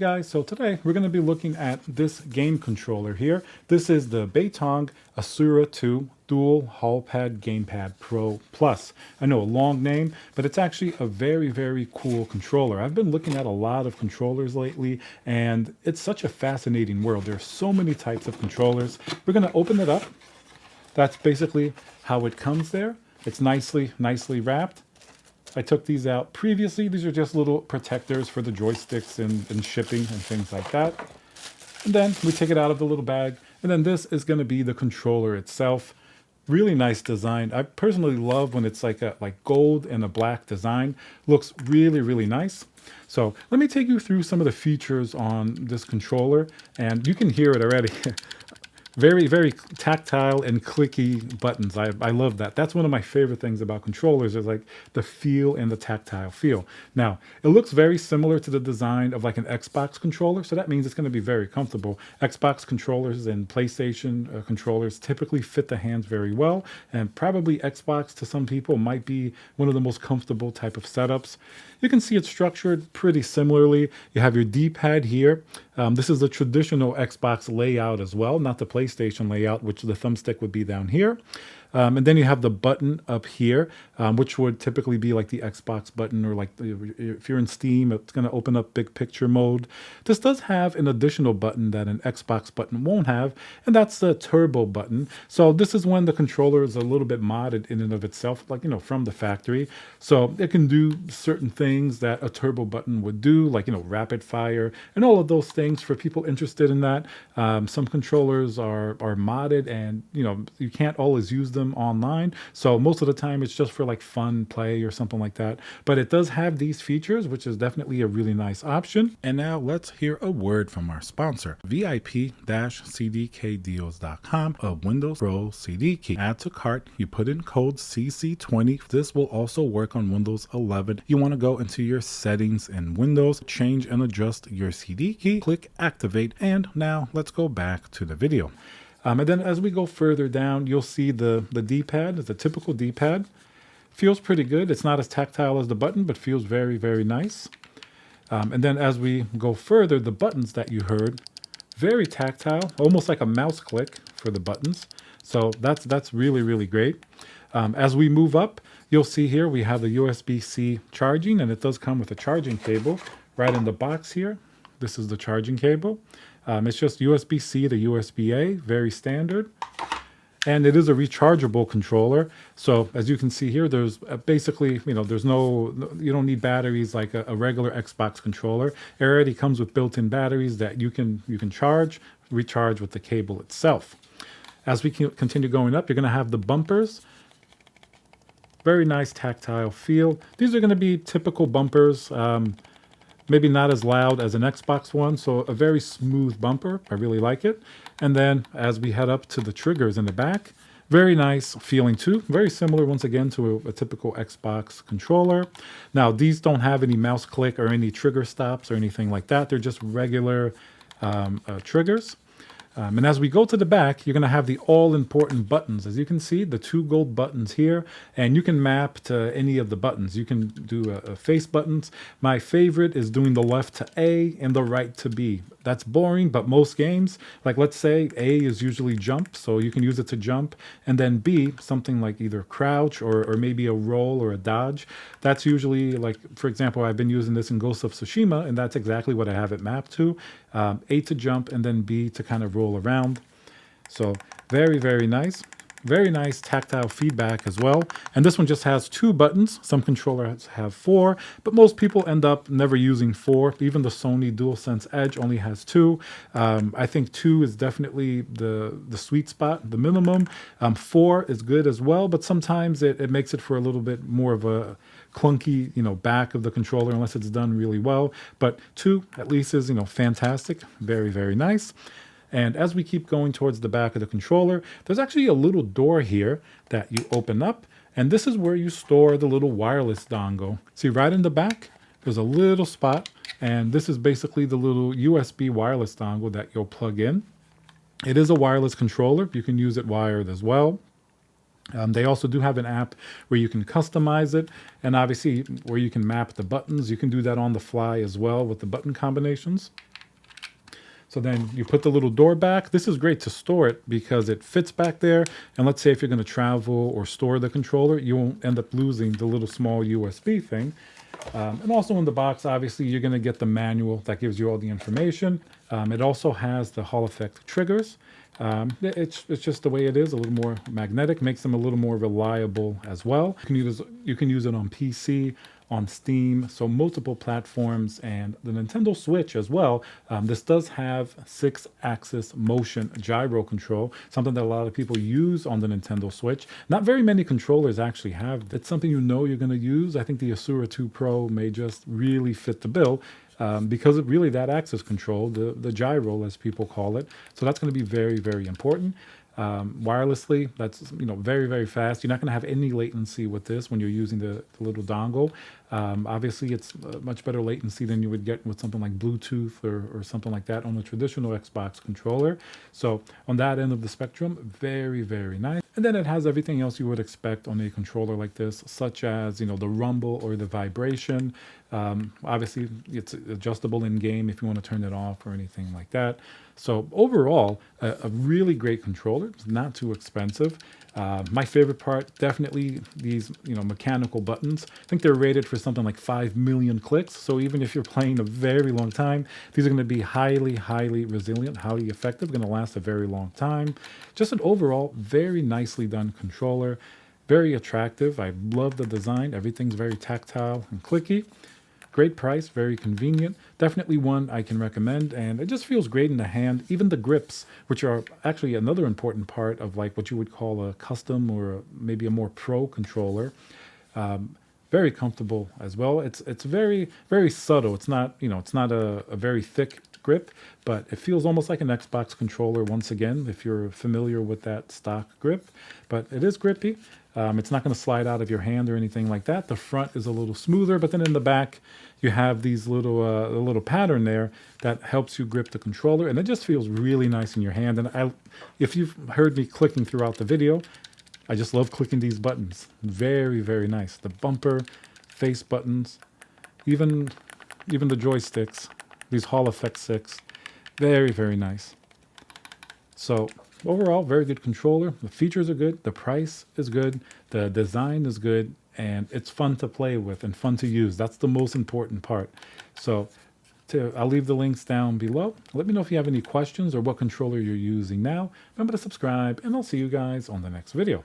Guys, so today we're going to be looking at this game controller here. This is the Beitong Asura 2 Dual Hull Pad Gamepad Pro Plus. I know a long name, but it's actually a very cool controller. I've been looking at a lot of controllers lately, and it's such a fascinating world. There are so many types of controllers. We're going to open it up. That's basically how it comes there. It's nicely wrapped. I took these out previously. These are just little protectors for the joysticks and shipping and things like that. And then we take it out of the little bag. And then this is going to be the controller itself. Really nice design. I personally love when it's like a gold and a black design. Looks really nice. So let me take you through some of the features on this controller. And you can hear it already. Very tactile and clicky buttons. I love that. That's one of my favorite things about controllers is like the feel and the tactile feel. Now, it looks very similar to the design of like an Xbox controller, so that means it's going to be very comfortable. Xbox controllers and PlayStation controllers typically fit the hands very well, and probably Xbox to some people might be one of the most comfortable type of setups. You can see it's structured pretty similarly. You have your D-pad here. This is the traditional Xbox layout as well, not the PlayStation layout, which the thumbstick would be down here. And then you have the button up here, which would typically be like the Xbox button, or like if you're in Steam, it's going to open up big picture mode. This does have an additional button that an Xbox button won't have, and that's the turbo button. So this is when the controller is a little bit modded in and of itself, like, from the factory. So it can do certain things that a turbo button would do, like, rapid fire and all of those things for people interested in that. Some controllers are modded, and, you can't always use them online, so most of the time it's just for like fun play or something like that, but it does have these features, which is definitely a really nice option. And now let's hear a word from our sponsor, VIP-CDKdeals.com, a Windows Pro CD key. Add to cart, you put in code CC20. This will also work on Windows 11. You want to go into your settings in Windows, change and adjust your CD key, click activate, and now let's go back to the video. And then as we go further down, you'll see the D-pad. It's a typical D-pad. Feels pretty good. It's not as tactile as the button, but feels very nice. And then as we go further, the buttons that you heard, very tactile, almost like a mouse click for the buttons. So that's really great. As we move up, you'll see here we have the USB-C charging, and it does come with a charging cable right in the box here. This is the charging cable. It's just USB-C to USB-A, very standard. And it is a rechargeable controller. So as you can see here, there's basically, there's you don't need batteries like a regular Xbox controller. It already comes with built-in batteries that you can recharge with the cable itself. As we continue going up, you're going to have the bumpers. Very nice tactile feel. These are going to be typical bumpers. Maybe not as loud as an Xbox one, so a very smooth bumper. I really like it. And then as we head up to the triggers in the back, very nice feeling too. Very similar, once again, to a typical Xbox controller. Now, these don't have any mouse click or any trigger stops or anything like that. They're just regular triggers. And as we go to the back, you're going to have the all-important buttons. As you can see, the 2 gold buttons here, and you can map to any of the buttons. You can do face buttons. My favorite is doing the left to A and the right to B. That's boring, but most games, like let's say A is usually jump, so you can use it to jump, and then B, something like either crouch or maybe a roll or a dodge. That's usually, like, for example, I've been using this in Ghost of Tsushima, and that's exactly what I have it mapped to. A to jump, and then B to kind of roll around. So very nice. Very nice tactile feedback as well. And this one just has 2 buttons. Some controllers have 4, but most people end up never using 4. Even the Sony DualSense Edge only has 2. I think 2 is definitely the sweet spot, the minimum. 4 is good as well, but sometimes it makes it for a little bit more of a clunky, back of the controller unless it's done really well. But 2 at least is, fantastic. Very nice. And as we keep going towards the back of the controller, there's actually a little door here that you open up, and this is where you store the little wireless dongle. See, right in the back, there's a little spot, and this is basically the little USB wireless dongle that you'll plug in. It is a wireless controller. You can use it wired as well. They also do have an app where you can customize it, and obviously where you can map the buttons. You can do that on the fly as well with the button combinations. So then you put the little door back. This is great to store it because it fits back there. And let's say if you're going to travel or store the controller, you won't end up losing the little small USB thing. And also in the box, obviously, you're going to get the manual that gives you all the information. It also has the Hall effect triggers. It's just the way it is, a little more magnetic, makes them a little more reliable as well. You can use it on PC, on Steam, so multiple platforms, and the Nintendo Switch as well. This does have 6-axis motion gyro control, something that a lot of people use on the Nintendo Switch. Not very many controllers actually have. It's something you know you're going to use. I think the Asura 2 Pro may just really fit the bill. Because of really that axis control, the gyro as people call it. So that's going to be very, very important. Wirelessly, that's very, very fast. You're not going to have any latency with this when you're using the little dongle. Obviously, it's much better latency than you would get with something like Bluetooth or something like that on a traditional Xbox controller. So on that end of the spectrum, very, very nice. And then it has everything else you would expect on a controller like this, such as the rumble or the vibration. Obviously, it's adjustable in game if you want to turn it off or anything like that. So overall, a really great controller. It's not too expensive. My favorite part, definitely these mechanical buttons. I think they're rated for something like 5 million clicks. So even if you're playing a very long time, these are going to be highly, highly resilient, highly effective, going to last a very long time. Just an overall very nicely done controller. Very attractive. I love the design. Everything's very tactile and clicky. Great price, very convenient. Definitely one I can recommend, and it just feels great in the hand. Even the grips, which are actually another important part of like what you would call a custom or maybe a more pro controller. Very comfortable as well. It's very, very subtle. It's not it's not a very thick grip, but it feels almost like an Xbox controller once again, if you're familiar with that stock grip. But it is grippy. It's not going to slide out of your hand or anything like that. The front is a little smoother, but then in the back, you have these little a little pattern there that helps you grip the controller, and it just feels really nice in your hand. And if you've heard me clicking throughout the video, I just love clicking these buttons. Very, very nice. The bumper, face buttons, even the joysticks, these Hall effect 6, very, very nice. So overall, very good controller. The features are good. The price is good. The design is good. And it's fun to play with and fun to use. That's the most important part. So I'll leave the links down below. Let me know if you have any questions or what controller you're using now. Remember to subscribe, and I'll see you guys on the next video.